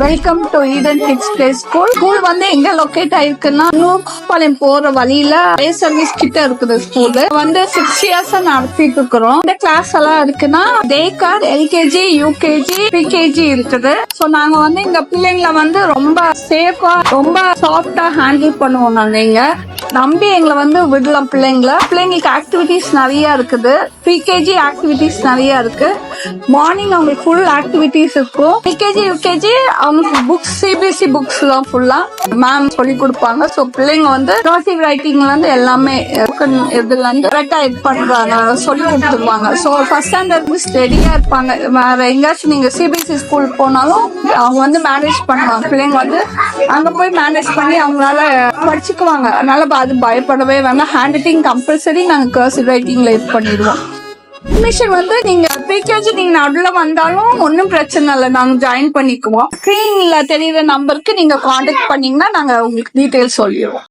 Welcome to Eden kids play school. School வந்து எங்க locate ஆயிருக்குன்னா நூப்பாளையம் போற வழியில ஃபயர் சர்வீஸ் கிட்ட இருக்குது. ஸ்கூல் வந்து 6 இயர்ஸ் நடத்திட்டு இருக்கிறோம். இந்த கிளாஸ் எல்லாம் இருக்குன்னா day card, LKG, UKG, PKG இருக்குது. சோ நாங்க வந்து இந்த பிள்ளைங்களை வந்து ரொம்ப சேஃபா, ரொம்ப சாஃப்டா ஹேண்டில் பண்ணுவோம். நாங்க இங்க நம்பி எங்களை வந்து விடலாம். பிள்ளைங்களுக்கு ஆக்டிவிட்டிஸ் நிறைய இருக்குது. ப்ரீகேஜி ஆக்டிவிட்டிஸ் நிறைய இருக்கு. மார்னிங் அவங்களுக்கு ஃபுல் ஆக்டிவிட்டிஸ் இருக்கும். எல்கேஜி, யூகேஜி அவங்க புக்ஸ் சிபிஎஸ்இ புக்ஸ் தான் ஃபுல்லா மேம் சொல்லி கொடுப்பாங்க. ஸோ பிள்ளைங்க வந்து கர்சிவ் ரைட்டிங்ல இருந்து எல்லாமே இதுல இருந்து கரெக்டா இது பண்றாங்க, சொல்லி கொடுத்துருவாங்க. ஸோ ஃபர்ஸ்ட் ஸ்டாண்டர்ட் ரெடியா இருப்பாங்க. வேற எங்கேயாச்சும் நீங்க சிபிஎஸ்இ ஸ்கூல் போனாலும் அவங்க வந்து மேனேஜ் பண்ணுவாங்க. பிள்ளைங்க வந்து அங்க போய் மேனேஜ் பண்ணி அவங்களால படிச்சுக்குவாங்க. அதனால அது பயப்படவே வேண்டாம். ஹேண்ட் ரைட்டிங் கம்பல்சரி நாங்க கர்சிவ் ரைட்டிங்ல இது பண்ணிடுவோம். அட்மிஷன் வந்து நீங்க பிகேஜி நீங்க நடுல வந்தாலும் ஒன்னும் பிரச்சனை இல்லை, நாங்க ஜாயின் பண்ணிக்குவோம். ஸ்கிரீன்ல தெரியுற நம்பருக்கு நீங்க கான்டாக்ட் பண்ணீங்கன்னா நாங்க உங்களுக்கு டீடைல்ஸ் சொல்லிடுவோம்.